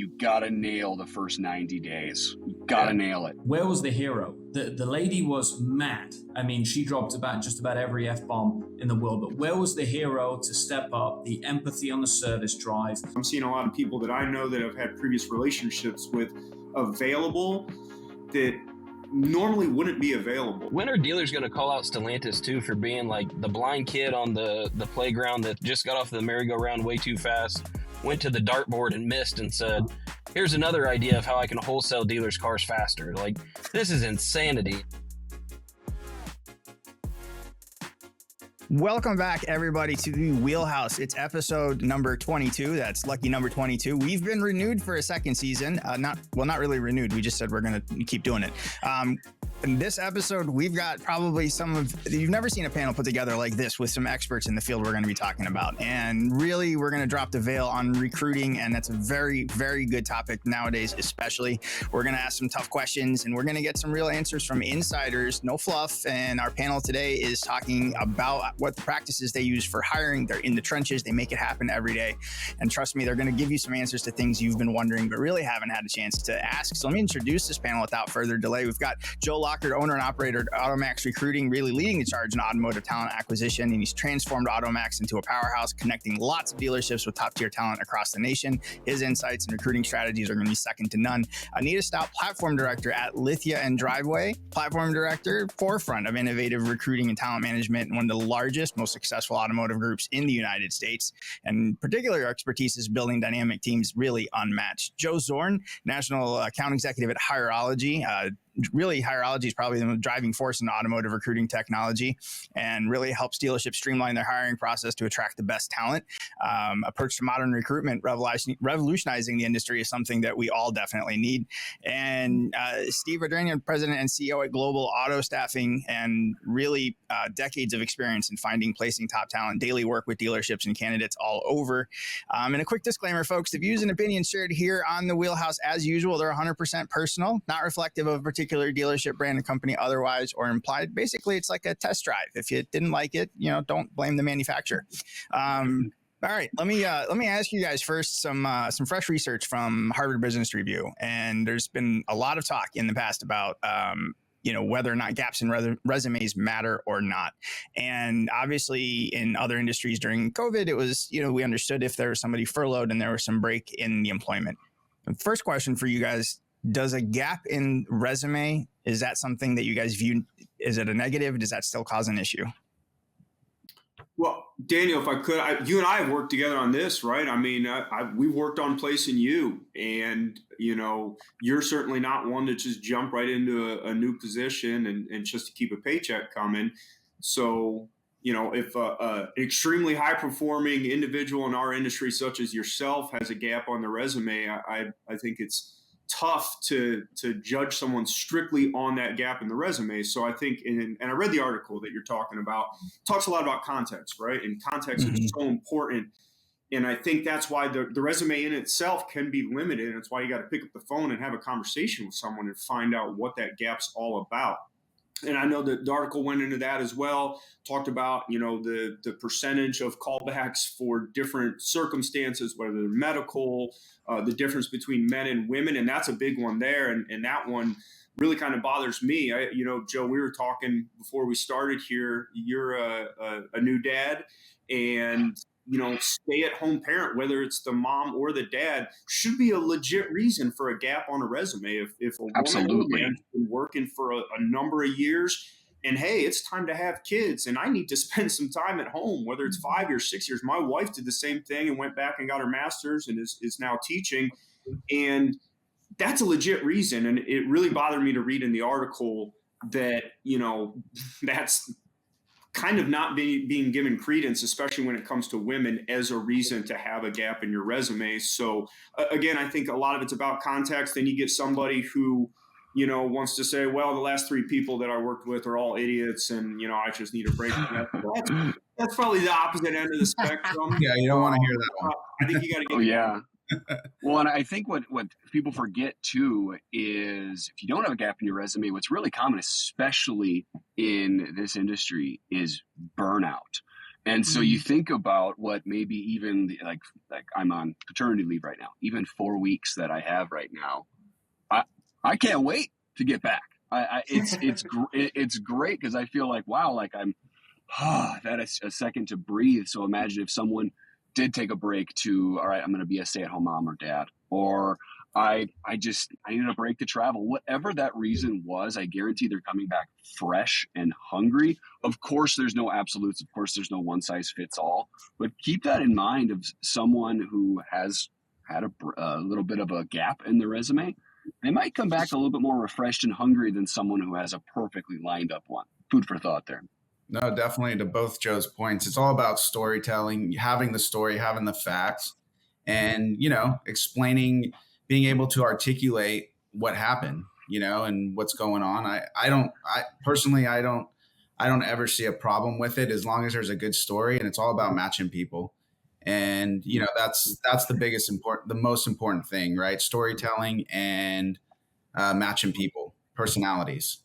you got to nail the first 90 days. You got to nail it. Where was the hero? The lady was mad. I mean, she dropped just about every F-bomb in the world, but where was the hero to step up, the empathy on the service drive? I'm seeing a lot of people that I know that have had previous relationships with available that normally wouldn't be available. When are dealers going to call out Stellantis too for being like the blind kid on the playground that just got off the merry-go-round way too fast, went to the dartboard and missed and said, here's another idea of how I can wholesale dealers' cars faster. Like, this is insanity. Welcome back, everybody, to the Wheelhouse. It's episode number 22. That's lucky number 22. We've been renewed for a second season. Not really renewed. We just said we're going to keep doing it. In this episode, we've got probably you've never seen a panel put together like this with some experts in the field we're going to be talking about. And really, we're going to drop the veil on recruiting. And that's a very, very good topic nowadays, especially. We're going to ask some tough questions and we're going to get some real answers from insiders, no fluff. And our panel today is talking about what practices they use for hiring. They're in the trenches. They make it happen every day. And trust me, they're going to give you some answers to things you've been wondering, but really haven't had a chance to ask. So let me introduce this panel without further delay. We've got Joe Lockard, owner and operator at Automax Recruiting, really leading the charge in automotive talent acquisition. And he's transformed Automax into a powerhouse, connecting lots of dealerships with top-tier talent across the nation. His insights and recruiting strategies are going to be second to none. Anita Stout, platform director at Lithia and Driveway, platform director, forefront of innovative recruiting and talent management, and one of the largest, most successful automotive groups in the United States. And particular expertise is building dynamic teams, really unmatched. Joe Zorn, national account executive at Hireology. Really, Hireology is probably the driving force in automotive recruiting technology and really helps dealerships streamline their hiring process to attract the best talent. Approach to modern recruitment, revolutionizing the industry, is something that we all definitely need. And Steve Adragna, president and CEO at Global Auto Staffing, and really decades of experience in finding, placing top talent, daily work with dealerships and candidates all over. And a quick disclaimer, folks, the views and opinions shared here on the Wheelhouse, as usual, they're 100% personal, not reflective of a particular dealership, brand, and company otherwise or implied. Basically, it's like a test drive. If you didn't like it, don't blame the manufacturer. All right, let me ask you guys first some fresh research from Harvard Business Review, and there's been a lot of talk in the past about whether or not gaps in resumes matter or not. And obviously in other industries during COVID, it was, we understood if there was somebody furloughed and there was some break in the employment. The first question for you guys, does a gap in resume, is that something that you guys view, is it a negative? Does that still cause an issue? Well, Daniel, if I could, you and I have worked together on this, right? I mean, we've worked on placing you, and, you're certainly not one to just jump right into a new position and just to keep a paycheck coming. So, if an extremely high-performing individual in our industry, such as yourself, has a gap on the resume, I think it's tough to judge someone strictly on that gap in the resume. So I think, and I read the article that you're talking about, talks a lot about context, right? And context is so important. And I think that's why the resume in itself can be limited. And it's why you got to pick up the phone and have a conversation with someone and find out what that gap's all about. And I know that the article went into that as well, talked about, the percentage of callbacks for different circumstances, whether they're medical, the difference between men and women. And that's a big one there. And that one really kind of bothers me. Joe, we were talking before we started here, you're a new dad, and stay-at-home parent, whether it's the mom or the dad, should be a legit reason for a gap on a resume. If a woman has been working for a number of years, and hey, it's time to have kids, and I need to spend some time at home, whether it's 5 years, 6 years. My wife did the same thing and went back and got her master's and is now teaching, and that's a legit reason. And it really bothered me to read in the article that that's kind of not being given credence, especially when it comes to women, as a reason to have a gap in your resume. So again, I think a lot of it's about context. Then you get somebody who, wants to say, well, the last 3 people that I worked with are all idiots, and, I just need a break from that. That's probably the opposite end of the spectrum. Yeah, you don't want to hear that one. I think you got to get Well, and I think what people forget too is if you don't have a gap in your resume, what's really common, especially in this industry, is burnout. And so you think about what maybe even like I'm on paternity leave right now, even 4 weeks that I have right now. I can't wait to get back. It's great because I feel like, wow, like I've had a second to breathe. So imagine if someone did take a break to, all right, I'm going to be a stay-at-home mom or dad, or I needed a break to travel. Whatever that reason was, I guarantee they're coming back fresh and hungry. Of course, there's no absolutes. Of course, there's no one size fits all. But keep that in mind of someone who has had a little bit of a gap in their resume. They might come back a little bit more refreshed and hungry than someone who has a perfectly lined up one. Food for thought there. No, definitely to both Joe's points. It's all about storytelling, having the story, having the facts, and, explaining, being able to articulate what happened, and what's going on. I personally don't ever see a problem with it as long as there's a good story, and it's all about matching people. And, that's the most important thing, right? Storytelling and matching people, personalities.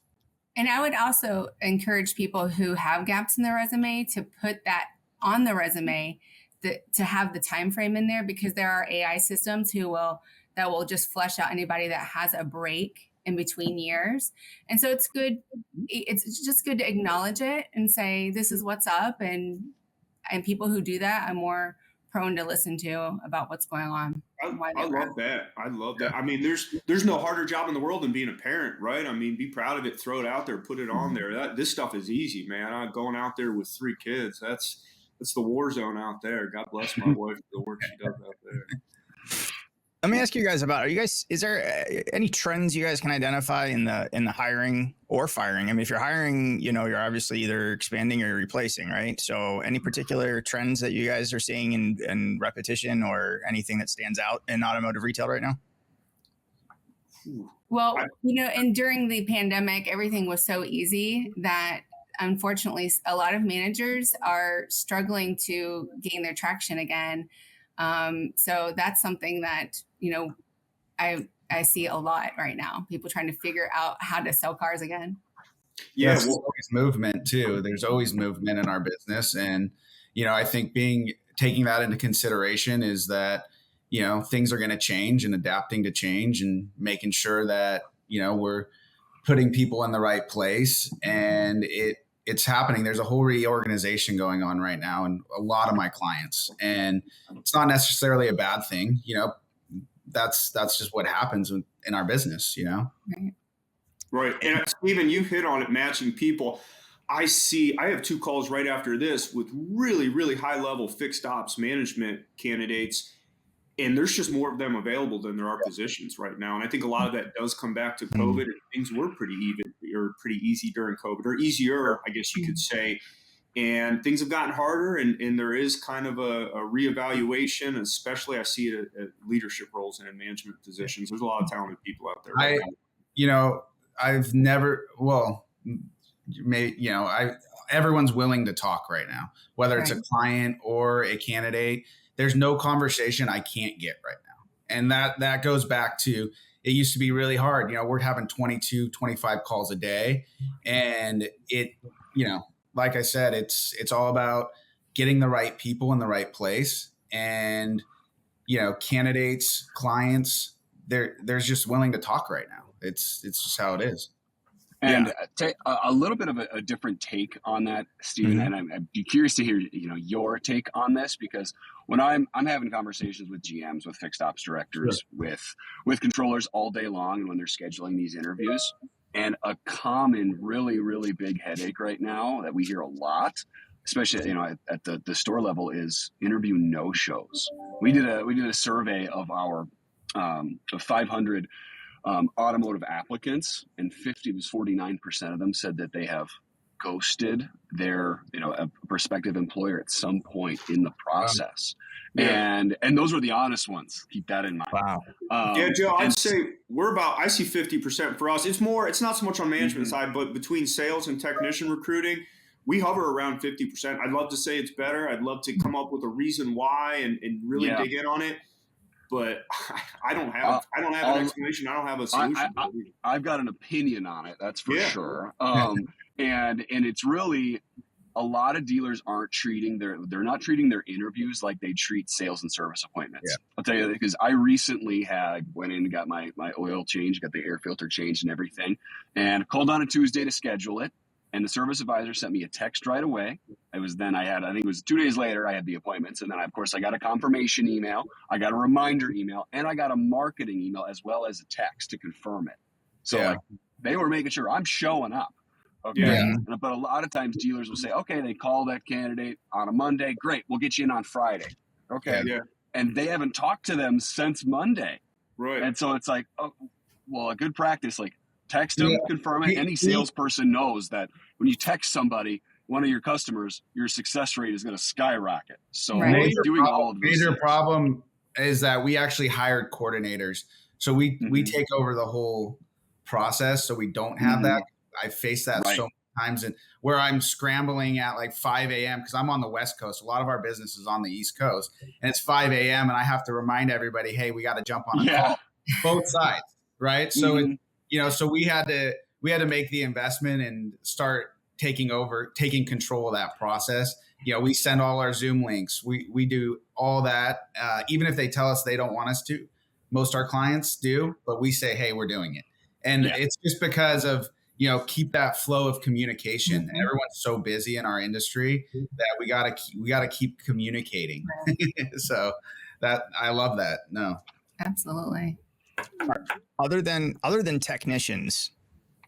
And I would also encourage people who have gaps in their resume to put that on the resume, to have the time frame in there, because there are AI systems that will just flesh out anybody that has a break in between years. And so it's good. It's just good to acknowledge it and say, this is what's up. And people who do that, I'm more prone to listen to about what's going on. I love that. I love that. I mean, there's no harder job in the world than being a parent, right? I mean, be proud of it, throw it out there, put it on there. This stuff is easy, man. I'm going out there with 3 kids. That's the war zone out there. God bless my wife for the work she does out there. Let me ask you guys is there any trends you guys can identify in the hiring or firing? I mean, if you're hiring, you're obviously either expanding or replacing, right? So any particular trends that you guys are seeing in repetition or anything that stands out in automotive retail right now? Well, and during the pandemic, everything was so easy that unfortunately a lot of managers are struggling to gain their traction again. So that's something that, I see a lot right now. People trying to figure out how to sell cars again. Yeah, there's always movement too. There's always movement in our business. And, I think taking that into consideration is that, things are going to change, and adapting to change and making sure that, we're putting people in the right place, and it's happening. There's a whole reorganization going on right now in a lot of my clients, and it's not necessarily a bad thing. That's just what happens in our business, Right. And Stephen, you hit on it, matching people. I have 2 calls right after this with really, really high level fixed ops management candidates. And there's just more of them available than there are positions right now. And I think a lot of that does come back to COVID. And things were pretty easy during COVID, or easier, I guess you could say. And things have gotten harder, and there is kind of a reevaluation, especially I see it at leadership roles and in management positions. There's a lot of talented people out there. Right now. I've never, everyone's willing to talk right now, whether it's a client or a candidate. There's no conversation I can't get right now. And that goes back to, it used to be really hard. We're having 22, 25 calls a day. And it, like I said, it's all about getting the right people in the right place. And, candidates, clients, they're just willing to talk right now. It's just how it is. And a little bit of a different take on that, Stephen, and I'd be curious to hear your take on this, because when I'm having conversations with GMs, with fixed ops directors, with controllers all day long, and when they're scheduling these interviews, and a common really, really big headache right now that we hear a lot, especially at the store level, is interview no-shows. We did a survey of our of 500 automotive applicants, and 49% of them said that they have ghosted their a prospective employer at some point in the process. And those were the honest ones. Keep that in mind. Wow. Joe, I'd say I see 50% for us. It's not so much on management side, but between sales and technician recruiting, we hover around 50%. I'd love to say it's better. I'd love to come up with a reason why and really dig in on it. But I don't have an explanation. I don't have a solution. I've got an opinion on it. That's for sure. And it's really, a lot of dealers aren't treating they're not treating their interviews like they treat sales and service appointments. Yeah. I'll tell you, because I recently went in and got my oil change, got the air filter changed and everything, and called on a Tuesday to schedule it. And the service advisor sent me a text right away. I think it was 2 days later, I had the appointments. And then, of course, I got a confirmation email. I got a reminder email, and I got a marketing email as well as a text to confirm it. So like, they were making sure I'm showing up. Okay. Yeah. But a lot of times dealers will say, okay, they call that candidate on a Monday. Great. We'll get you in on Friday. Okay. Yeah. And they haven't talked to them since Monday. Right. And so it's like, oh, well, a good practice, like, text them, confirm it. Any salesperson knows that when you text somebody, one of your customers, your success rate is going to skyrocket. So doing all of those major things. problem is that we actually hired coordinators. So we take over the whole process. So we don't have that. I faced that so many times, and where I'm scrambling at like 5 a.m. because I'm on the West Coast. A lot of our business is on the East Coast, and it's 5 a.m. and I have to remind everybody, hey, we got to jump on a call, both sides. Right. So so we had to make the investment and start taking control of that process. We send all our Zoom links. We do all that. Even if they tell us they don't want us to, most our clients do, but we say, hey, we're doing it. And it's just because of, keep that flow of communication. Everyone's so busy in our industry that we gotta keep communicating. So that I love that. No, absolutely. Other than technicians,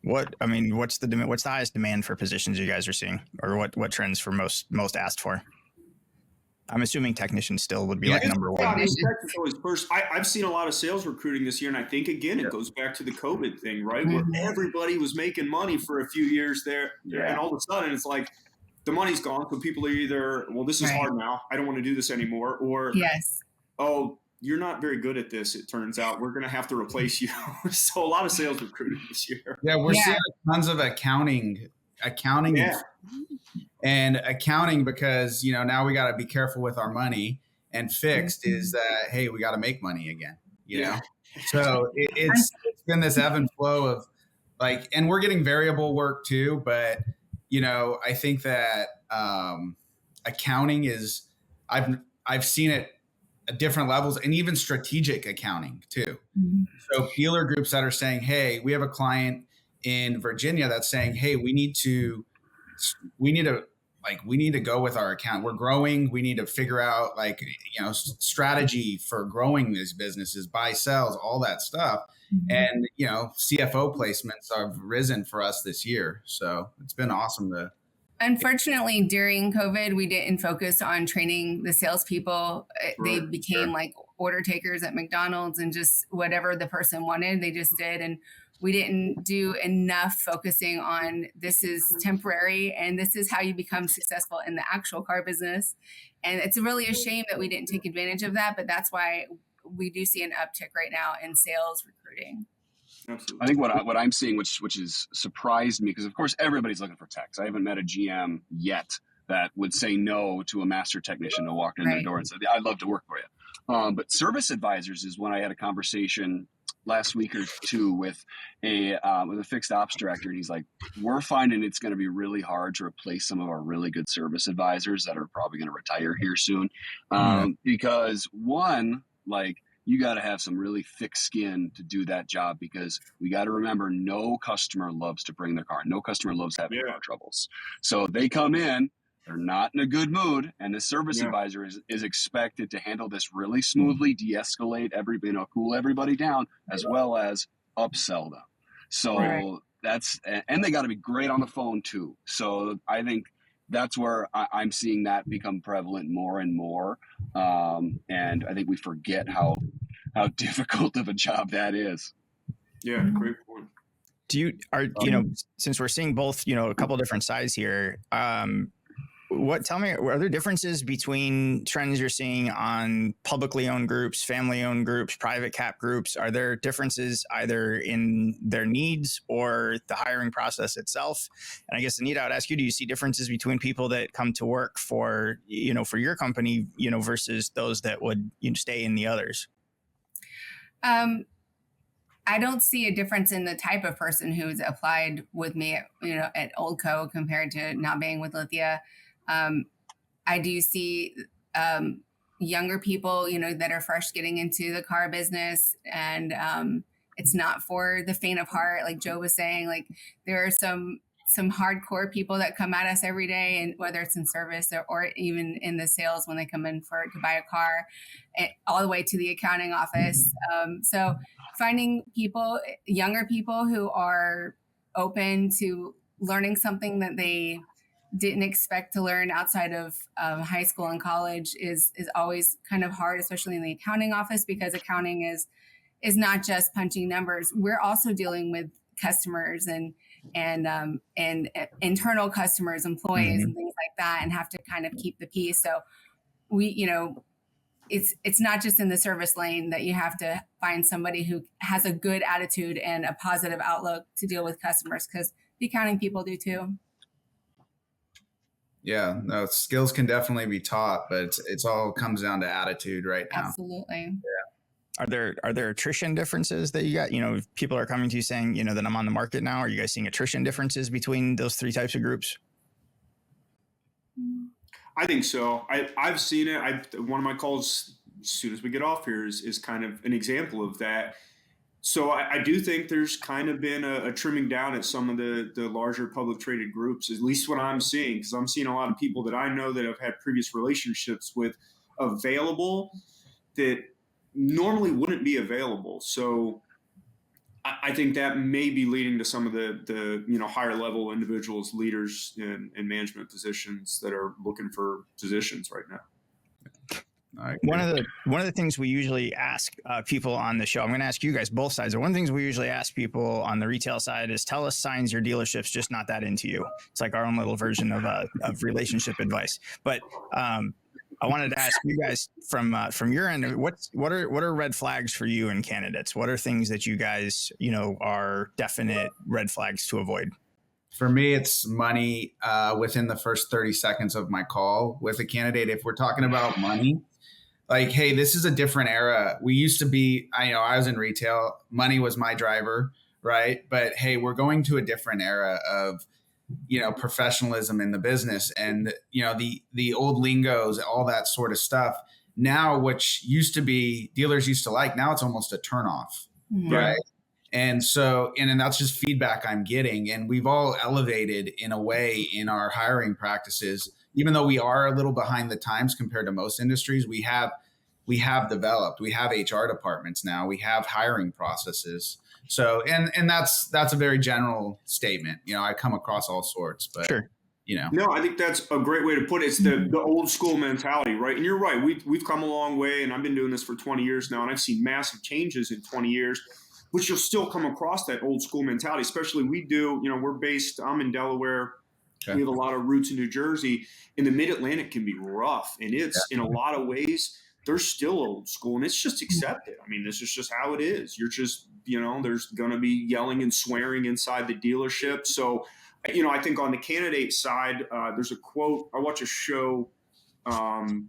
what's the highest demand for positions you guys are seeing, or what trends for most asked for? I'm assuming technicians still would be like number one. I've seen a lot of sales recruiting this year, and I think again it goes back to the COVID thing, right? Where everybody was making money for a few years there, and all of a sudden it's like the money's gone. So people are either, well, this is hard now, I don't want to do this anymore, or oh, you're not very good at this, it turns out. We're going to have to replace you. So a lot of sales recruiting this year. Yeah, we're seeing tons of accounting and accounting because, now we got to be careful with our money, and fixed is that, hey, we got to make money again, know? So it's been this ebb and flow of like, and we're getting variable work too. But, I think that accounting is, I've seen it at different levels, and even strategic accounting too. So dealer groups that are saying, hey, we have a client in Virginia that's saying, hey, we need to go with our account. We're growing. We need to figure out strategy for growing these businesses, buy, sells, all that stuff. And, CFO placements have risen for us this year. So it's been awesome to. Unfortunately, during COVID, we didn't focus on training the salespeople. They became like order takers at McDonald's, and just whatever the person wanted, they just did. And we didn't do enough focusing on this is temporary and this is how you become successful in the actual car business. And it's really a shame that we didn't take advantage of that, but that's why we do see an uptick right now in sales recruiting. Absolutely. I think what I'm seeing, which has surprised me, because of course everybody's looking for techs. I haven't met a GM yet that would say no to a master technician to walk in their door and say, I'd love to work for you. But service advisors is when I had a conversation last week or two with a fixed ops director, and he's like, we're finding it's going to be really hard to replace some of our really good service advisors that are probably going to retire here soon, because one, like, you got to have some really thick skin to do that job, because we got to remember, no customer loves to bring their car. No customer loves having car troubles. So they come in, they're not in a good mood, and the service advisor is expected to handle this really smoothly, de-escalate cool everybody down, as well as upsell them. So and they got to be great on the phone too. So I think that's where I'm seeing that become prevalent more and more. And I think we forget how difficult of a job that is. Yeah, great point. Since we're seeing both, a couple different sides here, tell me, are there differences between trends you're seeing on publicly owned groups, family owned groups, private cap groups? Are there differences either in their needs or the hiring process itself? And I guess, Anita, I would ask you, do you see differences between people that come to work for your company, versus those that would stay in the others? I don't see a difference in the type of person who's applied with me at Oldco compared to now being with Lithia. I do see younger people, that are fresh getting into the car business, and it's not for the faint of heart. Like Joe was saying, like there are some hardcore people that come at us every day, and whether it's in service or even in the sales when they come in to buy a car, all the way to the accounting office. So finding younger people who are open to learning something that they didn't expect to learn outside of high school and college is always kind of hard, especially in the accounting office, because accounting is not just punching numbers. We're also dealing with customers and internal customers, employees, and things like that, and have to kind of keep the peace. So it's not just in the service lane that you have to find somebody who has a good attitude and a positive outlook to deal with customers, because the accounting people do too. Yeah, no, skills can definitely be taught, but it's all comes down to attitude right now. Absolutely. Yeah. Are there attrition differences that you got? If people are coming to you saying, that I'm on the market now, are you guys seeing attrition differences between those three types of groups? I think so. I've seen it. One of my calls as soon as we get off here is kind of an example of that. So I do think there's kind of been a trimming down at some of the larger public traded groups, at least what I'm seeing, because I'm seeing a lot of people that I know that have had previous relationships with available that normally wouldn't be available. So I think that may be leading to some of the higher level individuals, leaders in management positions that are looking for positions right now. One of the things we usually ask people on the show, I'm going to ask you guys both sides. One of the things we usually ask people on the retail side is, tell us signs your dealership's just not that into you. It's like our own little version of relationship advice. But I wanted to ask you guys from your end, what are red flags for you and candidates? What are things that you guys are definite red flags to avoid? For me, it's money within the first 30 seconds of my call with a candidate. If we're talking about money, like, hey, this is a different era. We used to be, I was in retail. Money was my driver, right? But hey, we're going to a different era of, professionalism in the business, and, the old lingos, all that sort of stuff. Now, which used to be dealers used to like, now it's almost a turnoff, right? And so, and that's just feedback I'm getting. And we've all elevated in a way in our hiring practices, even though we are a little behind the times compared to most industries. We have developed, we have HR departments now, we have hiring processes. So, and that's a very general statement. I come across all sorts, but sure. No, I think that's a great way to put it. It's the old school mentality, right? And you're right. We've come a long way, and I've been doing this for 20 years now, and I've seen massive changes in 20 years. But you'll still come across that old school mentality, especially I'm in Delaware. Okay. We have a lot of roots in New Jersey, and the Mid-Atlantic can be rough. And it's in a lot of ways, they're still old school, and it's just accepted. I mean, this is just how it is. You're just, there's going to be yelling and swearing inside the dealership. So, I think on the candidate side, there's a quote. I watch a show.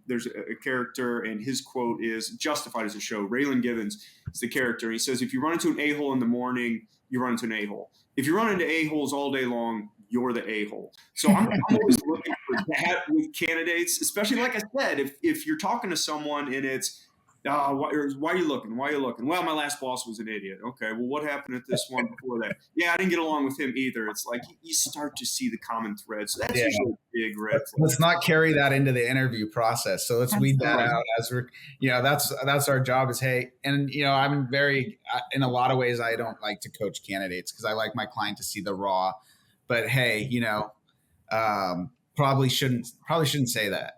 There's a character, and his quote is Justified as a show. Raylan Givens is the character. He says, if you run into an a-hole in the morning, you run into an a-hole. If you run into a-holes all day long, you're the a-hole. So I'm always looking for that with candidates, especially like I said, if you're talking to someone and it's, why are you looking? Why are you looking? Well, my last boss was an idiot. Okay, well, what happened at this one before that? Yeah, I didn't get along with him either. It's like you start to see the common thread. So that's usually a big red flag. Let's not carry that into the interview process. So let's weed that out as we're, that's our job is, hey, and, I'm very, in a lot of ways, I don't like to coach candidates because I like my client to see the raw, but hey, probably shouldn't say that,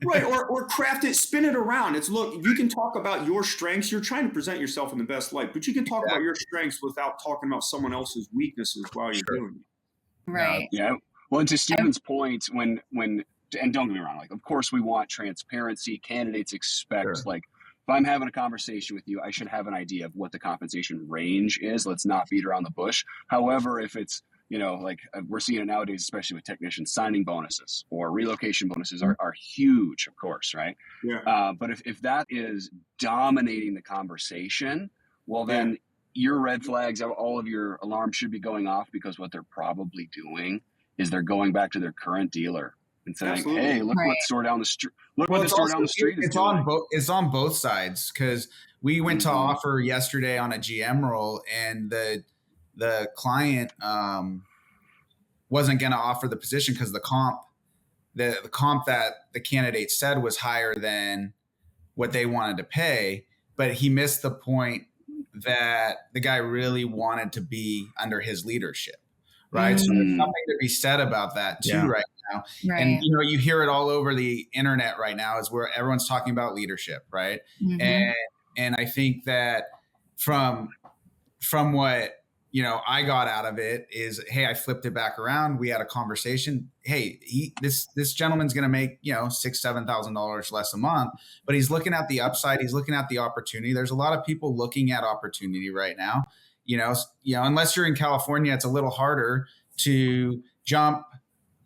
Right, or craft it, spin it around. It's, look, you can talk about your strengths. You're trying to present yourself in the best light, but you can talk about your strengths without talking about someone else's weaknesses while you're doing it. Right. Yeah. Well, and to Stephen's point, when and don't get me wrong, like, of course we want transparency. Candidates expect, like, if I'm having a conversation with you, I should have an idea of what the compensation range is. Let's not beat around the bush. However, if it's, like we're seeing it nowadays, especially with technicians, signing bonuses or relocation bonuses are huge, of course, right? Yeah. But if that is dominating the conversation, well, then your red flags, all of your alarms should be going off, because what they're probably doing is they're going back to their current dealer and saying, Absolutely. "Hey, look Right. what store down the street, look Well, what the it's store also- down the street is it's doing." on both. It's on both sides, because we went to Mhm. offer yesterday on a GM role, and the client wasn't going to offer the position because the comp that the candidate said was higher than what they wanted to pay, but he missed the point that the guy really wanted to be under his leadership, right? So there's something to be said about that too right now. Right. And you hear it all over the internet right now, is where everyone's talking about leadership, right? Mhm. And I think that from what I got out of it is, hey, I flipped it back around. We had a conversation. Hey, this gentleman's going to make $6,000-$7,000 less a month, but he's looking at the upside. He's looking at the opportunity. There's a lot of people looking at opportunity right now. Unless you're in California, it's a little harder to jump,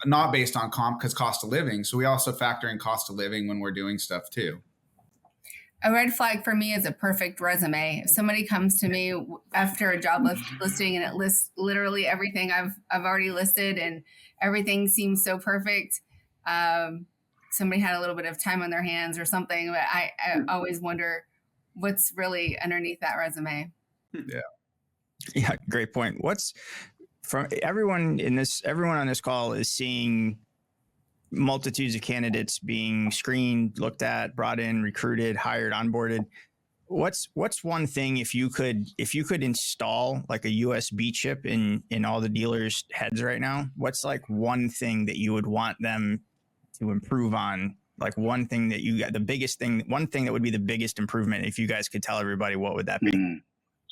not based on comp, because cost of living. So we also factor in cost of living when we're doing stuff too. A red flag for me is a perfect resume. If somebody comes to me after a job listing and it lists literally everything I've already listed and everything seems so perfect, somebody had a little bit of time on their hands or something. But I always wonder what's really underneath that resume. Yeah, great point. What's from everyone on this call is seeing multitudes of candidates being screened, looked at, brought in, recruited, hired, onboarded. What's one thing, if you could install like a USB chip in all the dealers' heads right now, what's like one thing that you would want them to improve on? Like one thing that you got, one thing that would be the biggest improvement, if you guys could tell everybody, what would that be?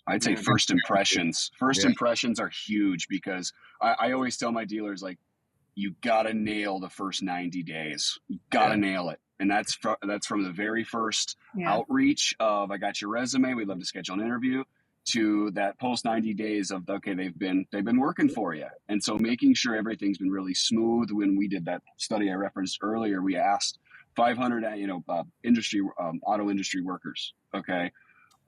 I'd say first impressions. Impressions are huge, because I always tell my dealers, like, you got to nail the first 90 days. You got to nail it. And that's from the very first outreach of, I got your resume, we'd love to schedule an interview, to that post 90 days of, okay, they've been working for you. And so making sure everything's been really smooth. When we did that study I referenced earlier, we asked 500 auto industry workers, okay,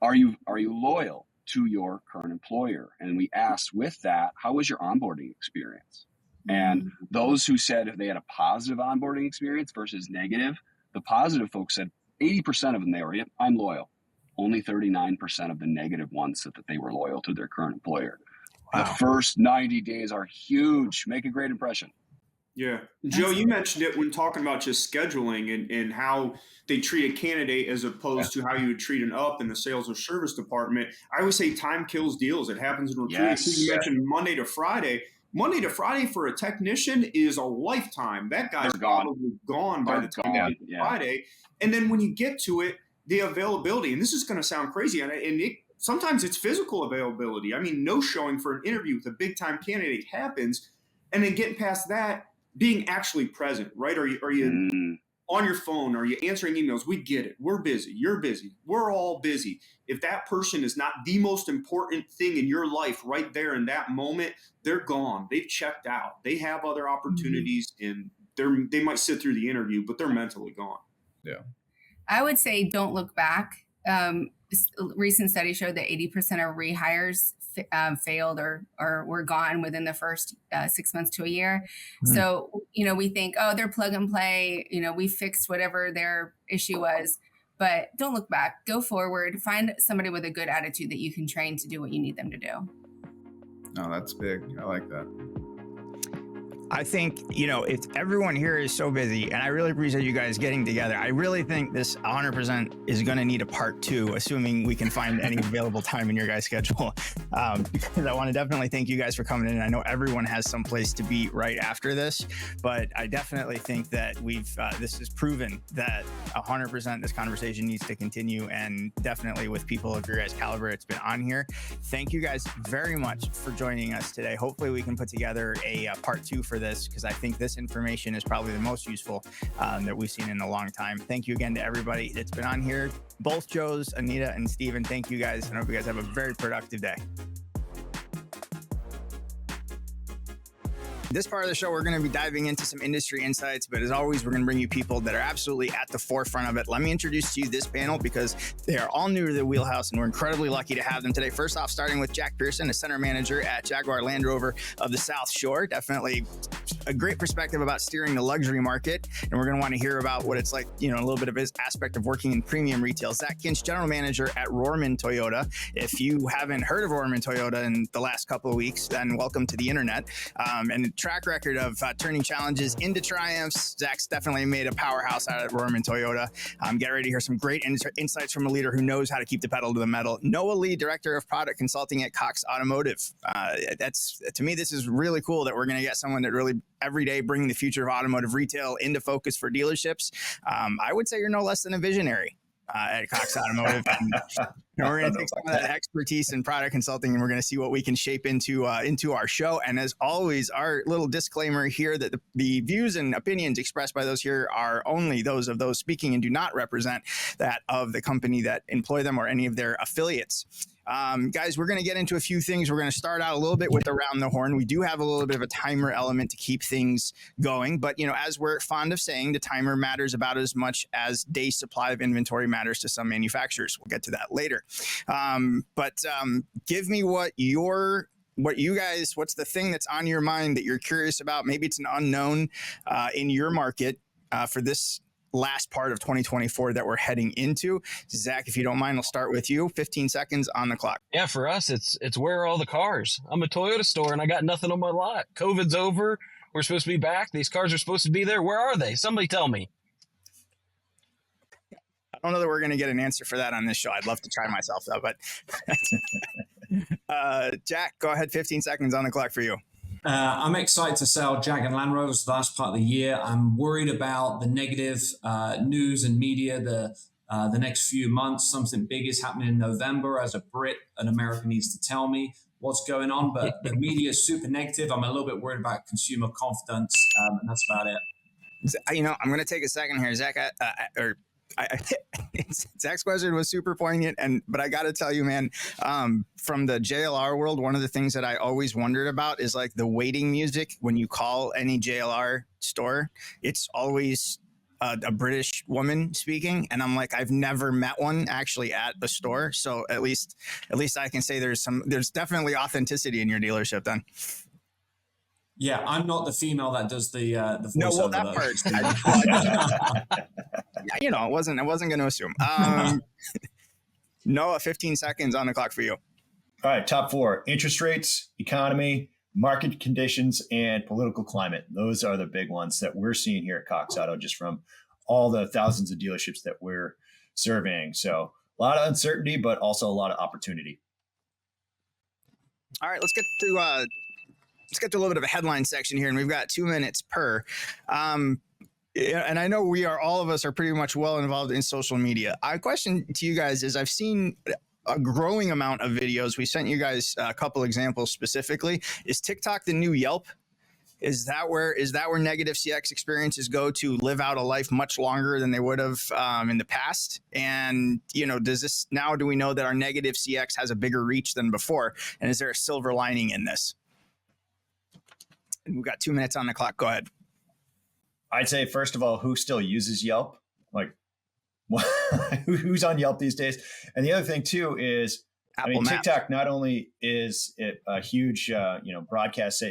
are you loyal to your current employer? And we asked, with that, how was your onboarding experience? And those who said they had a positive onboarding experience versus negative, the positive folks said 80% of them, they were, I'm loyal. Only 39% of the negative ones said that they were loyal to their current employer. Wow. The first 90 days are huge. Make a great impression. Yeah. Joe, you mentioned it when talking about just scheduling and how they treat a candidate as opposed to how you would treat an up in the sales or service department. I always say time kills deals. It happens in recruiting. Yes. You mentioned Monday to Friday. Monday to Friday for a technician is a lifetime. That guy's probably gone by the time you get to Friday. And then when you get to it, the availability, and this is going to sound crazy, sometimes it's physical availability. I mean, no showing for an interview with a big time candidate happens, and then getting past that, being actually present, right? Are you on your phone? Are you answering emails? We get it. We're busy. You're busy. We're all busy. If that person is not the most important thing in your life right there in that moment, they're gone. They've checked out. They have other opportunities, and they might sit through the interview, but they're mentally gone. Yeah. I would say don't look back. Recent study showed that 80% of rehires failed or were gone within the first 6 months to a year. So, we think, oh, they're plug and play. We fixed whatever their issue was. But don't look back. Go forward. Find somebody with a good attitude that you can train to do what you need them to do. No, that's big. I like that. I think, if everyone here is so busy, and I really appreciate you guys getting together, I really think this 100% is going to need a part 2, assuming we can find any available time in your guys' schedule. Because I want to definitely thank you guys for coming in. I know everyone has some place to be right after this, but I definitely think that this has proven that 100% this conversation needs to continue, and definitely with people of your guys' caliber, it's been on here. Thank you guys very much for joining us today. Hopefully we can put together a part 2 for this, because I think this information is probably the most useful that we've seen in a long time. Thank you again to everybody that's been on here. Both Joes, Anita and Steven, thank you guys. And I hope you guys have a very productive day. This part of the show, we're going to be diving into some industry insights, but as always, we're going to bring you people that are absolutely at the forefront of it. Let me introduce to you this panel because they are all new to the Wheelhouse, and we're incredibly lucky to have them today. First off, starting with Jack Pearson, a center manager at Jaguar Land Rover of the South Shore. Definitely a great perspective about steering the luxury market, and we're going to want to hear about what it's like, a little bit of his aspect of working in premium retail. Zach Kinch, general manager at Rohrman Toyota. If you haven't heard of Rohrman Toyota in the last couple of weeks, then welcome to the internet. And track record of turning challenges into triumphs. Zach's definitely made a powerhouse out of Rohrman Toyota. Get ready to hear some great insights from a leader who knows how to keep the pedal to the metal. Noah Lee, director of product consulting at Cox Automotive. To me, this is really cool that we're going to get someone that really every day bringing the future of automotive retail into focus for dealerships. I would say you're no less than a visionary at Cox Automotive. And we're going to take some of that expertise in product consulting, and we're going to see what we can shape into our show. And as always, our little disclaimer here that the views and opinions expressed by those here are only those of those speaking and do not represent that of the company that employ them or any of their affiliates. Guys, we're going to get into a few things. We're going to start out a little bit with around the horn. We do have a little bit of a timer element to keep things going, but as we're fond of saying, the timer matters about as much as day supply of inventory matters to some manufacturers. We'll get to that later. But give me what's the thing that's on your mind that you're curious about? Maybe it's an unknown in your market for this last part of 2024 that we're heading into. Zach, if you don't mind, I'll start with you. 15 seconds on the clock. Yeah, for us, it's where are all the cars? I'm a Toyota store and I got nothing on my lot. COVID's over. We're supposed to be back. These cars are supposed to be there. Where are they? Somebody tell me. I don't know that we're going to get an answer for that on this show. I'd love to try myself though, but Jack, go ahead. 15 seconds on the clock for you. I'm excited to sell Jag and Land Rovers the last part of the year. I'm worried about the negative news and media the next few months. Something big is happening in November. As a Brit, an American needs to tell me what's going on, but the media is super negative. I'm a little bit worried about consumer confidence, and that's about it. I'm going to take a second here, Zach, Zach's question was super poignant, but I got to tell you, man, from the JLR world, one of the things that I always wondered about is like the waiting music when you call any JLR store. It's always a British woman speaking, and I'm like, I've never met one actually at a store, so at least I can say there's definitely authenticity in your delership then. Yeah, I'm not the female that does the voiceover. No, well, that part. I wasn't going to assume. Noah, 15 seconds on the clock for you. All right, top four: interest rates, economy, market conditions, and political climate. Those are the big ones that we're seeing here at Cox Auto, just from all the thousands of dealerships that we're surveying. So a lot of uncertainty, but also a lot of opportunity. All right, let's get to a little bit of a headline section here, and we've got 2 minutes per. And I know all of us are pretty much well involved in social media. My question to you guys is, I've seen a growing amount of videos. We sent you guys a couple examples specifically. Is TikTok the new Yelp? Is that where negative CX experiences go to live out a life much longer than they would have in the past? And, do we know that our negative CX has a bigger reach than before? And is there a silver lining in this? We've got 2 minutes on the clock. Go ahead. I'd say, first of all, who still uses Yelp? Like, who's on Yelp these days? And the other thing, too, is TikTok not only is it a huge, broadcast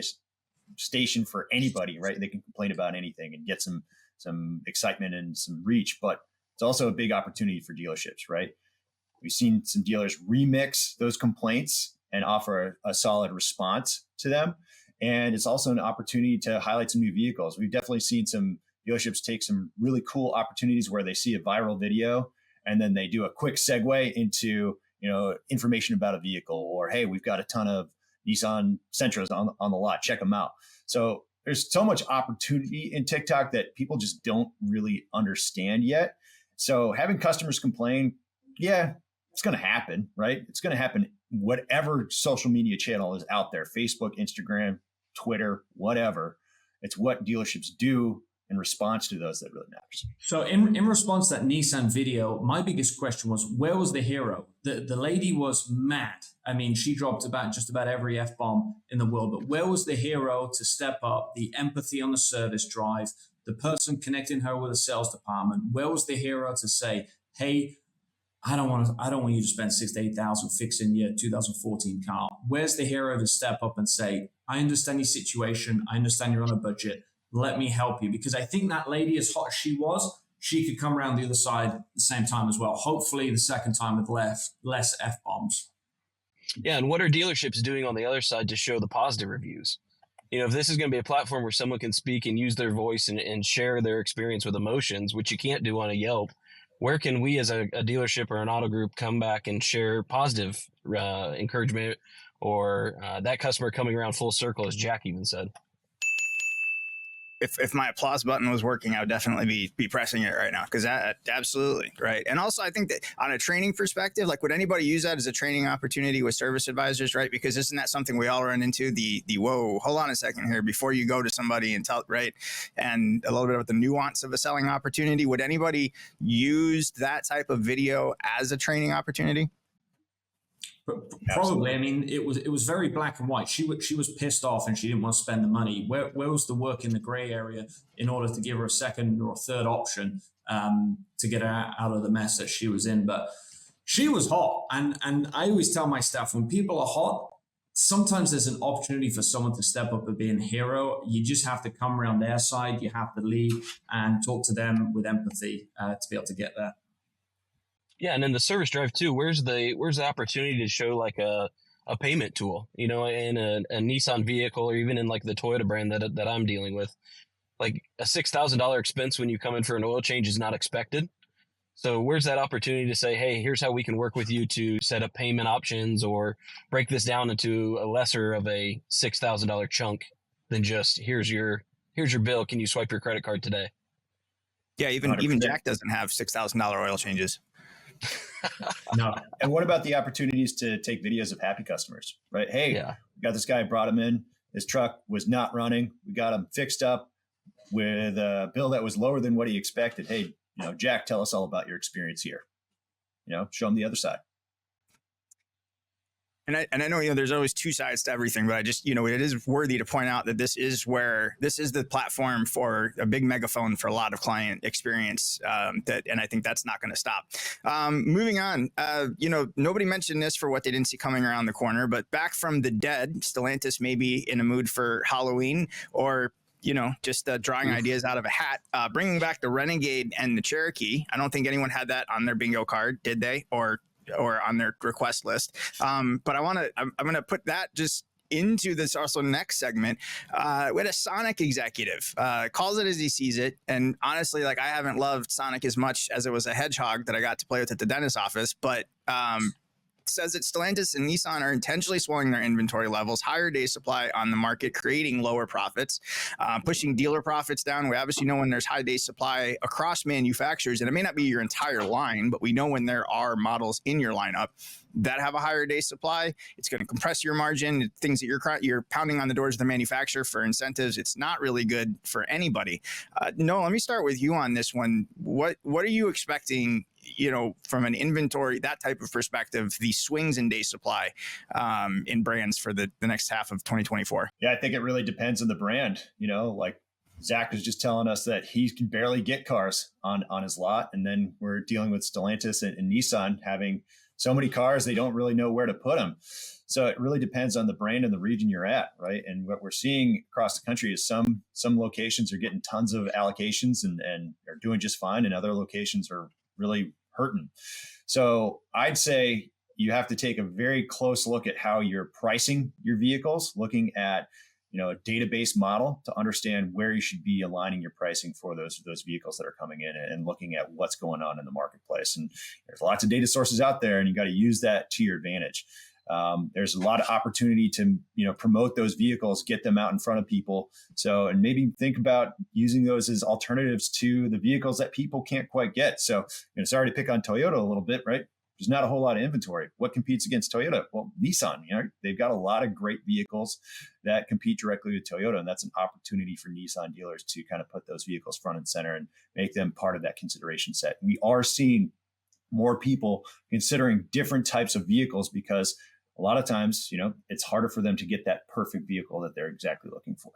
station for anybody, right? They can complain about anything and get some excitement and some reach, but it's also a big opportunity for dealerships, right? We've seen some dealers remix those complaints and offer a solid response to them. And it's also an opportunity to highlight some new vehicles. We've definitely seen some dealerships take some really cool opportunities where they see a viral video and then they do a quick segue into, information about a vehicle, or, hey, we've got a ton of Nissan Sentras on the lot. Check them out. So there's so much opportunity in TikTok that people just don't really understand yet. So having customers complain, yeah, it's going to happen, right? It's going to happen whatever social media channel is out there, Facebook, Instagram, Twitter, whatever. It's what dealerships do in response to those that really matters. So in response to that Nissan video, my biggest question was, where was the hero? The lady was mad. I mean, she dropped just about every F-bomb in the world, but where was the hero to step up, the empathy on the service drive, the person connecting her with the sales department? Where was the hero to say, hey, I don't want you to spend $6,000 to $8,000 fixing your 2014 car? Where's the hero to step up and say, I understand your situation. I understand you're on a budget. Let me help you. Because I think that lady, as hot as she was, she could come around the other side at the same time as well. Hopefully the second time with less F-bombs. Yeah. And what are dealerships doing on the other side to show the positive reviews? You know, if this is going to be a platform where someone can speak and use their voice and share their experience with emotions, which you can't do on a Yelp, where can we as a dealership or an auto group come back and share positive encouragement or that customer coming around full circle, as Jack even said? If my applause button was working, I would definitely be pressing it right now, because that absolutely right. And also, I think that on a training perspective, like, would anybody use that as a training opportunity with service advisors, right? Because isn't that something we all run into? The whoa, hold on a second here before you go to somebody and tell, right? And a little bit about the nuance of a selling opportunity. Would anybody use that type of video as a training opportunity? Probably. I mean, it was very black and white. She was pissed off and she didn't want to spend the money. Where was the work in the gray area in order to give her a second or a third option to get her out of the mess that she was in? But she was hot, and I always tell my staff, when people are hot, sometimes there's an opportunity for someone to step up and be a hero. You just have to come around their side. You have to lead and talk to them with empathy to be able to get there. Yeah, and in the service drive too, where's the opportunity to show like a payment tool, you know, in a Nissan vehicle, or even in like the Toyota brand that I'm dealing with, like a $6,000 expense when you come in for an oil change is not expected. So where's that opportunity to say, hey, here's how we can work with you to set up payment options or break this down into a lesser of a $6,000 chunk than just here's your bill. Can you swipe your credit card today? Yeah, even Jack doesn't have $6,000 oil changes. No. And what about the opportunities to take videos of happy customers, right? Hey, we got this guy, brought him in. His truck was not running. We got him fixed up with a bill that was lower than what he expected. Hey, you know, Jack, tell us all about your experience here. You know, show him the other side. And I know, you know, there's always two sides to everything, but I just, you know, it is worthy to point out that this is the platform for a big megaphone for a lot of client experience. And I think that's not going to stop. Moving on, you know, nobody mentioned this for what they didn't see coming around the corner, but back from the dead, Stellantis may be in a mood for Halloween, or, you know, just drawing ideas out of a hat, bringing back the Renegade and the Cherokee. I don't think anyone had that on their bingo card, did they? Or on their request list. But I'm going to put that just into this also next segment. We had a Sonic executive, calls it as he sees it. And honestly, like, I haven't loved Sonic as much as it was a hedgehog that I got to play with at the dentist office, but says that Stellantis and Nissan are intentionally swelling their inventory levels, higher day supply on the market, creating lower profits, pushing dealer profits down. We obviously know when there's high day supply across manufacturers, and it may not be your entire line, but we know when there are models in your lineup that have a higher day supply, it's going to compress your margin. Things that you're pounding on the doors of the manufacturer for incentives. It's not really good for anybody. Noah, let me start with you on this one. What are you expecting, you know, from an inventory, that type of perspective, the swings in day supply in brands for the next half of 2024? Yeah, I think it really depends on the brand. You know, like Zach was just telling us that he can barely get cars on his lot. And then we're dealing with Stellantis and Nissan having so many cars, they don't really know where to put them. So it really depends on the brand and the region you're at, right? And what we're seeing across the country is some locations are getting tons of allocations and are doing just fine, and other locations are really hurting. So I'd say you have to take a very close look at how you're pricing your vehicles, looking at, you know, a database model to understand where you should be aligning your pricing for those vehicles that are coming in, and looking at what's going on in the marketplace. And there's lots of data sources out there, and you got to use that to your advantage. There's a lot of opportunity to, you know, promote those vehicles, get them out in front of people. So, and maybe think about using those as alternatives to the vehicles that people can't quite get. So, you know, sorry to pick on Toyota a little bit, right? there's not a whole lot of inventory. What competes against Toyota? Well, Nissan, they've got a lot of great vehicles that compete directly with Toyota. And that's an opportunity for Nissan dealers to kind of put those vehicles front and center and make them part of that consideration set. We are seeing more people considering different types of vehicles because a lot of times, it's harder for them to get that perfect vehicle that they're exactly looking for.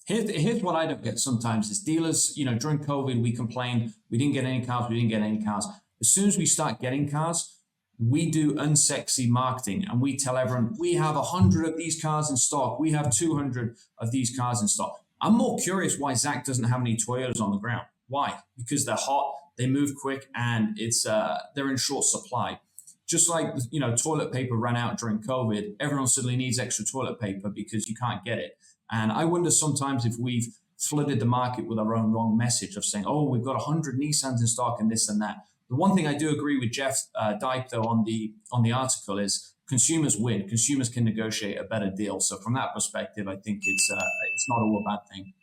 Here's what I don't get sometimes is dealers, during COVID, we complained, we didn't get any cars. As soon as we start getting cars, we do unsexy marketing and we tell everyone, we have 100 of these cars in stock. We have 200 of these cars in stock. I'm more curious why Zach doesn't have any Toyotas on the ground. Why? Because they're hot, they move quick, and they're in short supply. Just like, toilet paper ran out during COVID, everyone suddenly needs extra toilet paper because you can't get it. And I wonder sometimes if we've flooded the market with our own wrong message of saying, oh, we've got 100 Nissans in stock and this and that. The one thing I do agree with Jeff Dyke, though, on the article is consumers win. Consumers can negotiate a better deal. So from that perspective, I think it's not all a bad thing.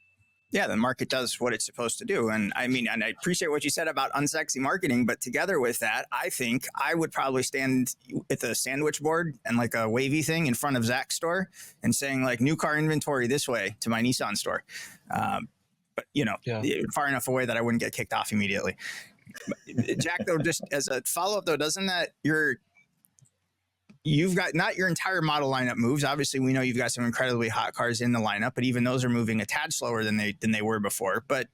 Yeah, the market does what it's supposed to do. And I appreciate what you said about unsexy marketing, but together with that, I think I would probably stand with a sandwich board and like a wavy thing in front of Zach's store and saying like new car inventory this way to my Nissan store. But far enough away that I wouldn't get kicked off immediately. Jack, though, just as a follow-up though, doesn't that you've got not your entire model lineup moves. Obviously, we know you've got some incredibly hot cars in the lineup, but even those are moving a tad slower than they were before. But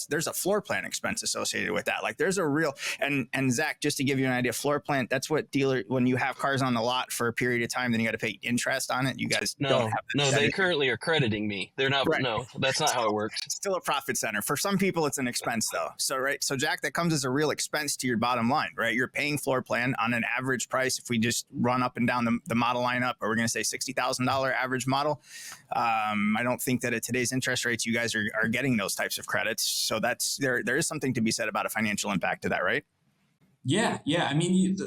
there's a floor plan expense associated with that. Like there's a real and Zach, just to give you an idea, floor plan, that's what when you have cars on the lot for a period of time, then you got to pay interest on it. You guys don't have that. They currently are crediting me. They're not. Right. No, that's not how it works. It's still a profit center. For some people, it's an expense though. So Jack, that comes as a real expense to your bottom line, right? You're paying floor plan on an average price. If we just run up and down the model lineup, or we're going to say $60,000 average model. I don't think that at today's interest rates, you guys are getting those types of credits. So that's there is something to be said about a financial impact to that, right? Yeah. I mean,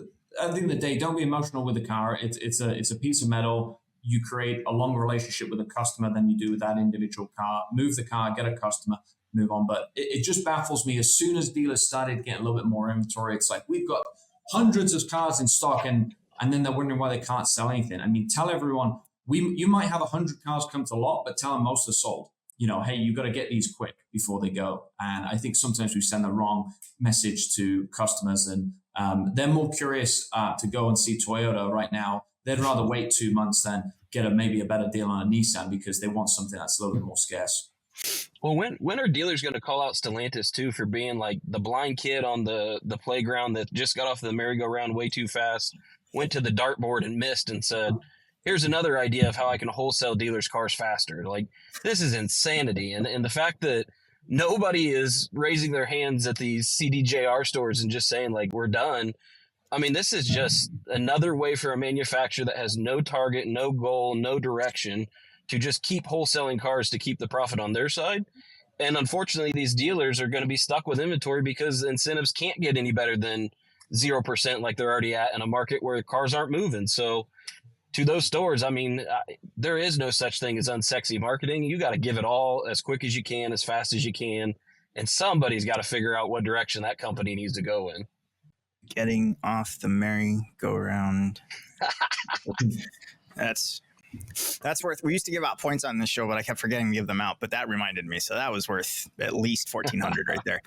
at the end of the day, don't be emotional with the car. It's a piece of metal. You create a long relationship with a customer than you do with that individual car. Move the car, get a customer, move on. But it just baffles me. As soon as dealers started getting a little bit more inventory, it's like we've got hundreds of cars in stock, and then they're wondering why they can't sell anything. I mean, tell everyone you might have 100 cars come to lot, but tell them most are sold. Hey, you got to get these quick before they go. And I think sometimes we send the wrong message to customers, and they're more curious to go and see Toyota right now. They'd rather wait 2 months than get maybe a better deal on a Nissan because they want something that's a little bit more scarce. Well, when are dealers going to call out Stellantis too for being like the blind kid on the playground that just got off the merry-go-round way too fast, went to the dartboard and missed and said, here's another idea of how I can wholesale dealers' cars faster. Like, this is insanity. And the fact that nobody is raising their hands at these CDJR stores and just saying, like, we're done. I mean, this is just another way for a manufacturer that has no target, no goal, no direction to just keep wholesaling cars to keep the profit on their side. And unfortunately, these dealers are going to be stuck with inventory because incentives can't get any better than 0% like they're already at in a market where cars aren't moving. So to those stores, I mean, there is no such thing as unsexy marketing. You got to give it all as quick as you can, as fast as you can. And somebody's got to figure out what direction that company needs to go in. Getting off the merry-go-round. That's worth. We used to give out points on this show, but I kept forgetting to give them out. But that reminded me, so that was worth at least 1,400 right there.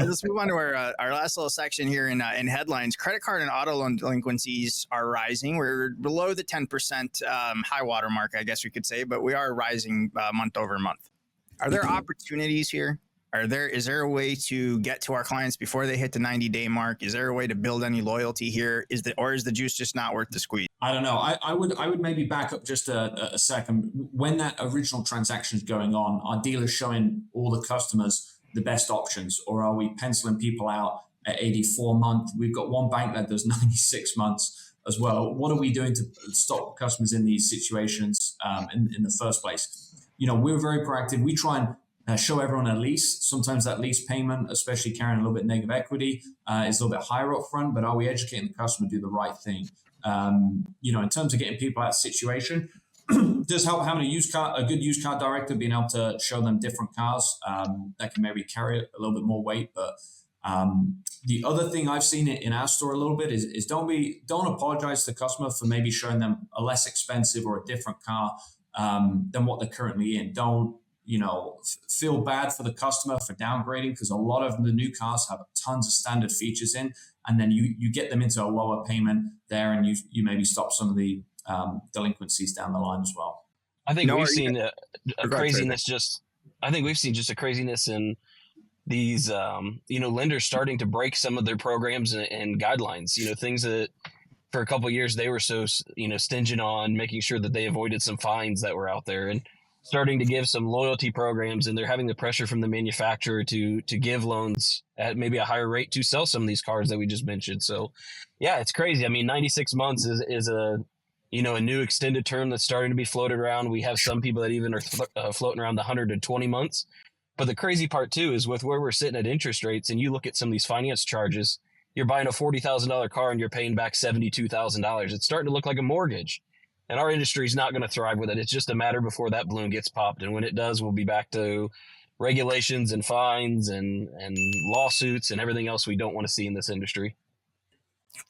Let's move on to our last little section here in headlines. Credit card and auto loan delinquencies are rising. We're below the 10% high water mark, I guess we could say, but we are rising month over month. Are there opportunities here? Is there a way to get to our clients before they hit the 90-day mark? Is there a way to build any loyalty here? Is the juice just not worth the squeeze? I don't know. I would maybe back up just a second. When that original transaction is going on, are dealers showing all the customers the best options, or are we penciling people out at 84 months? We've got one bank that does 96 months as well. What are we doing to stop customers in these situations in the first place? We're very proactive. We try and show everyone a lease. Sometimes that lease payment, especially carrying a little bit negative equity, is a little bit higher up front, but are we educating the customer to do the right thing? In terms of getting people out of the situation, does help having a good used car director being able to show them different cars that can maybe carry a little bit more weight. But The other thing I've seen it in our store a little bit is don't apologize to the customer for maybe showing them a less expensive or a different car than what they're currently in. Don't feel bad for the customer for downgrading, because a lot of the new cars have tons of standard features in, and then you get them into a lower payment there, and you maybe stop some of the delinquencies down the line as well. I think we've seen a craziness. I think we've seen just a craziness in these, lenders starting to break some of their programs and guidelines. Things that for a couple of years they were so stingent on, making sure that they avoided some fines that were out there, and starting to give some loyalty programs, and they're having the pressure from the manufacturer to give loans at maybe a higher rate to sell some of these cars that we just mentioned. So, yeah, it's crazy. I mean, 96 months is a new extended term that's starting to be floated around. We have some people that even are floating around the 120 months. But the crazy part too is with where we're sitting at interest rates, and you look at some of these finance charges, you're buying a $40,000 car and you're paying back $72,000. It's starting to look like a mortgage. And our industry is not going to thrive with it. It's just a matter before that balloon gets popped. And when it does, we'll be back to regulations and fines and lawsuits and everything else we don't want to see in this industry.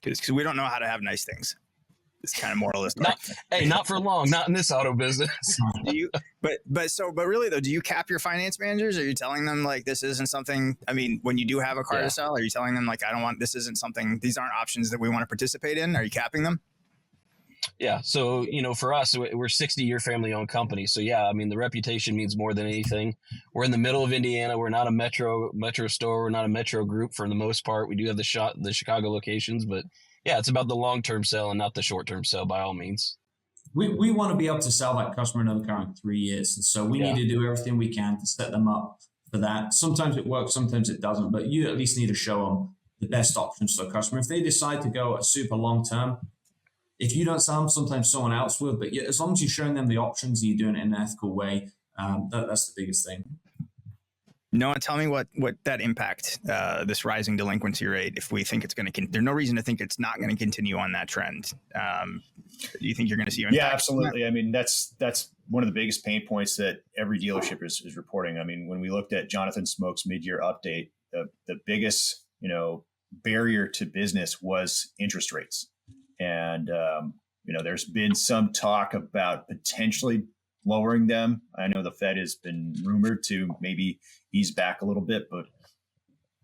Because we don't know how to have nice things. It's kind of moral of the story. Not for long, not in this auto business. But really though, do you cap your finance managers? Are you telling them like this isn't something? I mean, when you do have a car to sell, are you telling them like this isn't something? These aren't options that we want to participate in. Are you capping them? Yeah. So, for us, we're 60-year family-owned company. So, yeah, I mean, the reputation means more than anything. We're in the middle of Indiana. We're not a metro store. We're not a metro group for the most part. We do have the Chicago locations. But, yeah, it's about the long-term sale and not the short-term sale by all means. We want to be able to sell that customer another car in 3 years. And so we need to do everything we can to set them up for that. Sometimes it works, sometimes it doesn't. But you at least need to show them the best options for the customer. If they decide to go a super long-term, if you don't sell them, sometimes someone else will. But as long as you're showing them the options and you're doing it in an ethical way, that's the biggest thing. Noah, tell me what that impact, this rising delinquency rate, if we think it's going to, there's no reason to think it's not going to continue on that trend. Do you think you're going to see an impact? Yeah, absolutely. I mean, that's one of the biggest pain points that every dealership is reporting. I mean, when we looked at Jonathan Smoke's mid-year update, the biggest, barrier to business was interest rates. And, there's been some talk about potentially lowering them. I know the Fed has been rumored to maybe ease back a little bit, but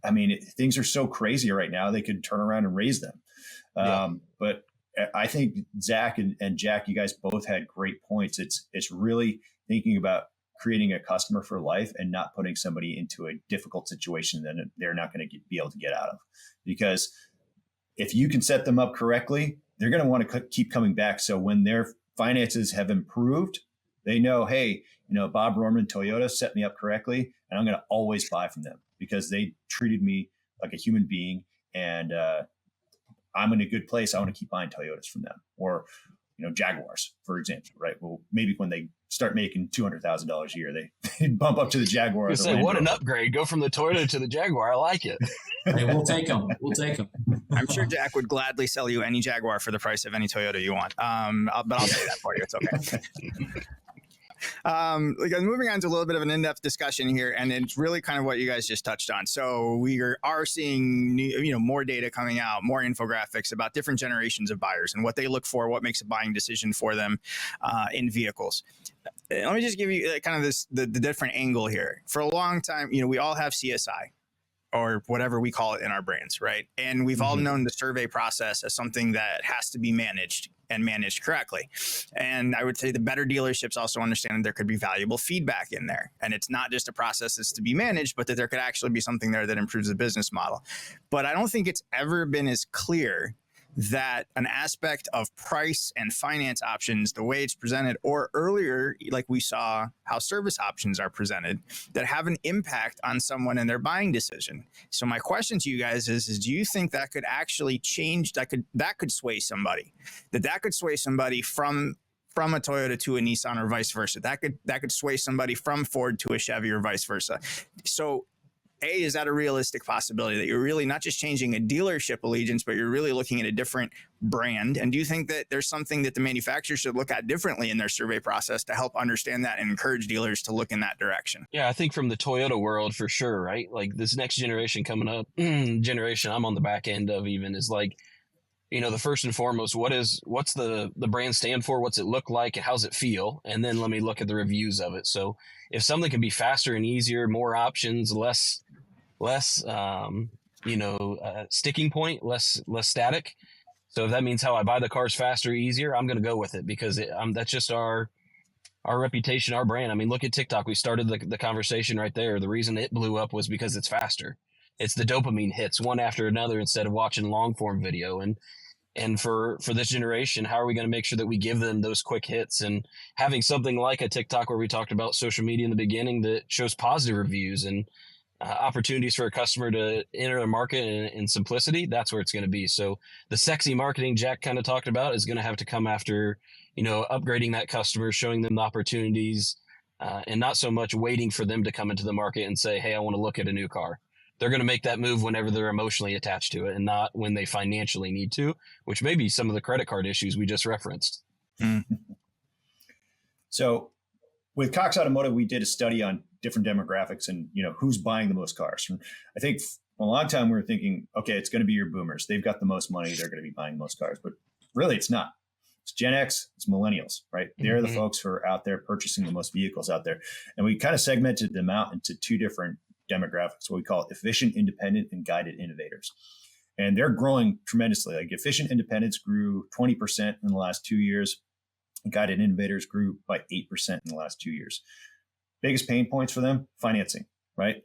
I mean, things are so crazy right now, they could turn around and raise them. But I think Zach and Jack, you guys both had great points. It's really thinking about creating a customer for life and not putting somebody into a difficult situation that they're not going to be able to get out of. Because if you can set them up correctly, they're going to want to keep coming back. So when their finances have improved, they know, hey, Bob Rorman Toyota set me up correctly, and I'm going to always buy from them because they treated me like a human being, and I'm in a good place. I want to keep buying Toyotas from them, or Jaguars, for example, right? Well, maybe when they start making $200,000 a year, they bump up to the Jaguar. You say, what an upgrade! Go from the Toyota to the Jaguar. I like it. Hey, we'll take them. I'm sure Jack would gladly sell you any Jaguar for the price of any Toyota you want. But I'll say that for you. It's okay. Moving on to a little bit of an in-depth discussion here, and it's really kind of what you guys just touched on. So we are seeing more data coming out, more infographics about different generations of buyers and what they look for, what makes a buying decision for them in vehicles. Let me just give you kind of the different angle here. For a long time, we all have CSI, or whatever we call it in our brands, right? And we've all known the survey process as something that has to be managed and managed correctly. And I would say the better dealerships also understand that there could be valuable feedback in there. And it's not just a process that's to be managed, but that there could actually be something there that improves the business model. But I don't think it's ever been as clear that an aspect of price and finance options, the way it's presented, or earlier, like we saw how service options are presented, that have an impact on someone and their buying decision. So my question to you guys is do you think that could actually change, that could sway somebody, that could sway somebody from a Toyota to a Nissan or vice versa? That could sway somebody from Ford to a Chevy or vice versa. So is that a realistic possibility that you're really not just changing a dealership allegiance, but you're really looking at a different brand? And do you think that there's something that the manufacturer should look at differently in their survey process to help understand that and encourage dealers to look in that direction? Yeah, I think from the Toyota world for sure, right? Like this next generation coming up, generation I'm on the back end of even, is like, you know, the first and foremost, what's the brand stand for? What's it look like? And how's it feel? And then let me look at the reviews of it. So if something can be faster and easier, more options, less sticking point, less static. So if that means how I buy the cars faster, easier, I'm going to go with it, because that's just our reputation, our brand. I mean, look at TikTok. We started the conversation right there. The reason it blew up was because it's faster. It's the dopamine hits one after another instead of watching long form video. And for this generation, how are we going to make sure that we give them those quick hits? And having something like a TikTok where we talked about social media in the beginning that shows positive reviews and opportunities for a customer to enter a market in simplicity, that's where it's going to be. So the sexy marketing Jack kind of talked about is going to have to come after, upgrading that customer, showing them the opportunities, and not so much waiting for them to come into the market and say, hey, I want to look at a new car. They're going to make that move whenever they're emotionally attached to it and not when they financially need to, which may be some of the credit card issues we just referenced. So with Cox Automotive, we did a study on different demographics and, who's buying the most cars. And I think for a long time we were thinking, okay, it's going to be your boomers. They've got the most money. They're going to be buying the most cars. But really, it's not. It's Gen X, it's millennials, right? They're the folks who are out there purchasing the most vehicles out there. And we kind of segmented them out into two different demographics, what we call efficient, independent, and guided innovators. And they're growing tremendously. Like efficient independents grew 20% in the last 2 years. Guided innovators grew by 8% in the last 2 years. Biggest pain points for them, financing, right?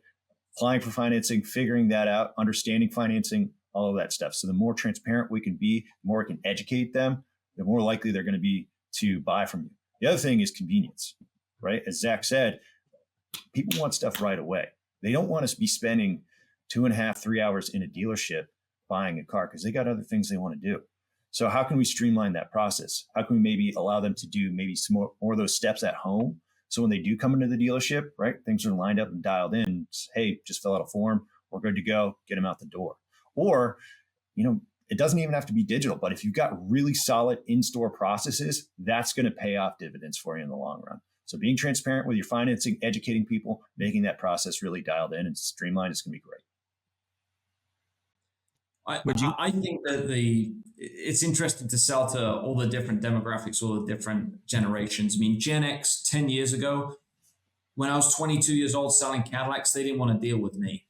Applying for financing, figuring that out, understanding financing, all of that stuff. So the more transparent we can be, the more we can educate them, the more likely they're going to be to buy from you. The other thing is convenience, right? As Zach said, people want stuff right away. They don't want to be spending 2.5, 3 hours in a dealership buying a car because they got other things they want to do. So how can we streamline that process? How can we maybe allow them to do maybe some more of those steps at home? So when they do come into the dealership, right, things are lined up and dialed in. Hey, just fill out a form. We're good to go. Get them out the door. Or, it doesn't even have to be digital, but if you've got really solid in-store processes, that's going to pay off dividends for you in the long run. So being transparent with your financing, educating people, making that process really dialed in and streamlined is going to be great. I think that it's interesting to sell to all the different demographics, all the different generations. I mean, Gen X 10 years ago, when I was 22 years old selling Cadillacs, they didn't want to deal with me.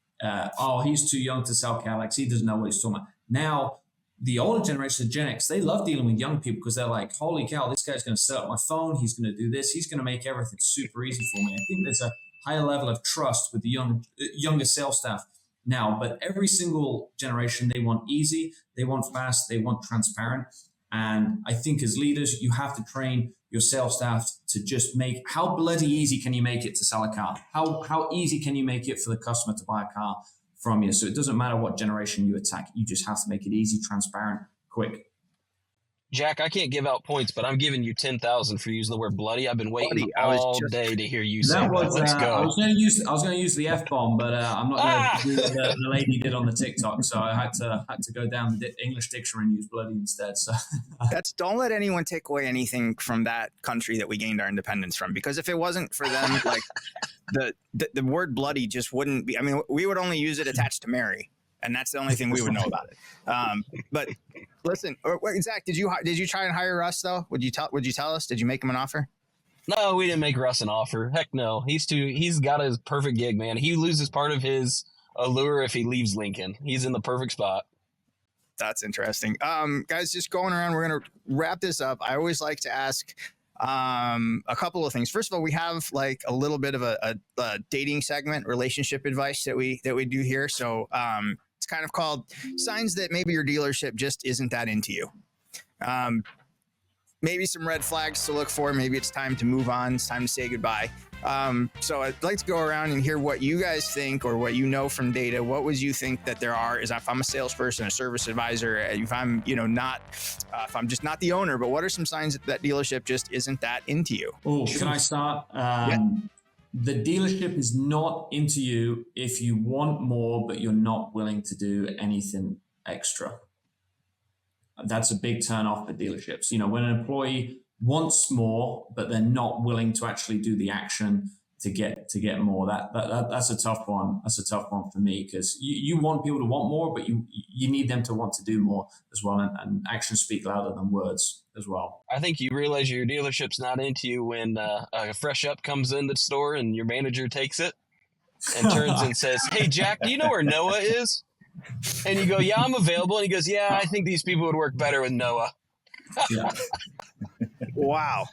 He's too young to sell Cadillacs. He doesn't know what he's talking about. Now, the older generation of Gen X, they love dealing with young people because they're like, holy cow, this guy's going to set up my phone. He's going to do this. He's going to make everything super easy for me. I think there's a higher level of trust with the younger sales staff now, but every single generation, they want easy, they want fast, they want transparent. And I think as leaders, you have to train your sales staff to just make, how bloody easy can you make it to sell a car? How easy can you make it for the customer to buy a car from you? So it doesn't matter what generation you attack. You just have to make it easy, transparent, quick. Jack, I can't give out points, but I'm giving you 10,000 for using the word bloody. I've been waiting all day to hear you say that. Let's go. I was going to use the F-bomb, but I'm not going to do what the lady did on the TikTok. So I had to go down the English dictionary and use bloody instead. So don't let anyone take away anything from that country that we gained our independence from, because if it wasn't for them, like the word bloody just wouldn't be. I mean, we would only use it attached to Mary. And that's the only thing we would know about it. But listen, Zach, did you try and hire Russ though? Would you tell us? Did you make him an offer? No, we didn't make Russ an offer. Heck no. He's got his perfect gig, man. He loses part of his allure if he leaves Lincoln. He's in the perfect spot. That's interesting. Guys, just going around, we're going to wrap this up. I always like to ask a couple of things. First of all, we have like a little bit of a dating segment, relationship advice that we do here. So it's kind of called signs that maybe your dealership just isn't that into you. Maybe some red flags to look for. Maybe it's time to move on. It's time to say goodbye. So I'd like to go around and hear what you guys think, or what you know from data. What would you think that there are? Is if I'm a salesperson, a service advisor, if I'm if I'm just not the owner, but what are some signs that dealership just isn't that into you? Oh, can I start? Yeah. the dealership is not into you if you want more, but you're not willing to do anything extra. That's a big turn off for dealerships. When an employee wants more, but they're not willing to actually do the action to get more, that's a tough one. That's a tough one for me, because you want people to want more, but you need them to want to do more as well. And actions speak louder than words as well. I think you realize your dealership's not into you when a fresh up comes in the store and your manager takes it and turns and says, "Hey, Jack, do you know where Noah is?" And you go, "Yeah, I'm available." And he goes, "Yeah, I think these people would work better with Noah." Yeah. Wow.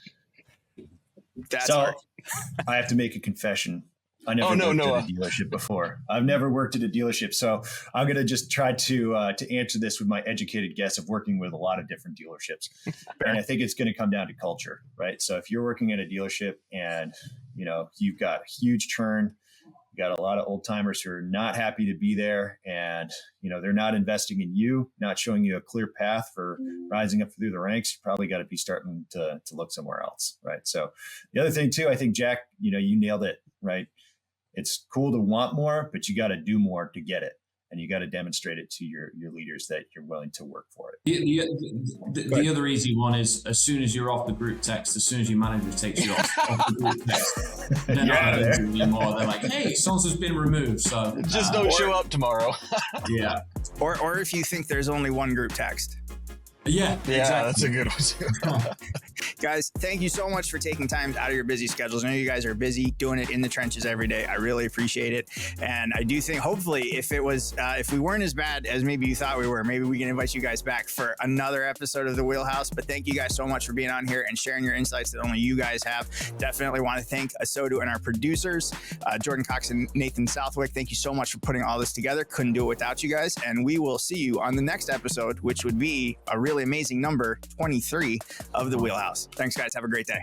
That's so hard. I have to make a confession. I never worked at a dealership before. I've never worked at a dealership. So I'm going to just try to answer this with my educated guess of working with a lot of different dealerships. And I think it's going to come down to culture, right? So if you're working at a dealership and, you've got huge churn, you got a lot of old timers who are not happy to be there, and, they're not investing in you, not showing you a clear path for rising up through the ranks, you probably got to be starting to look somewhere else. Right. So the other thing too, I think, Jack, you nailed it, right? It's cool to want more, but you got to do more to get it. And you got to demonstrate it to your leaders that you're willing to work for it. The other easy one is, as soon as you're off the group text, as soon as your manager takes you off the group text, they're not going to do anymore. They're like, "Hey, so-and-so's been removed, so just don't show up tomorrow." Yeah. Or if you think there's only one group text. Yeah, exactly. That's a good one. Guys, thank you so much for taking time out of your busy schedules. I know you guys are busy doing it in the trenches every day. I really appreciate it. And I do think, hopefully, if we weren't as bad as maybe you thought we were, maybe we can invite you guys back for another episode of The Wheelhouse. But thank you guys so much for being on here and sharing your insights that only you guys have. Definitely want to thank ASOTU and our producers, Jordan Cox and Nathan Southwick. Thank you so much for putting all this together. Couldn't do it without you guys. And we will see you on the next episode, which would be a really amazing number 23 of The Wheelhouse. Thanks, guys. Have a great day.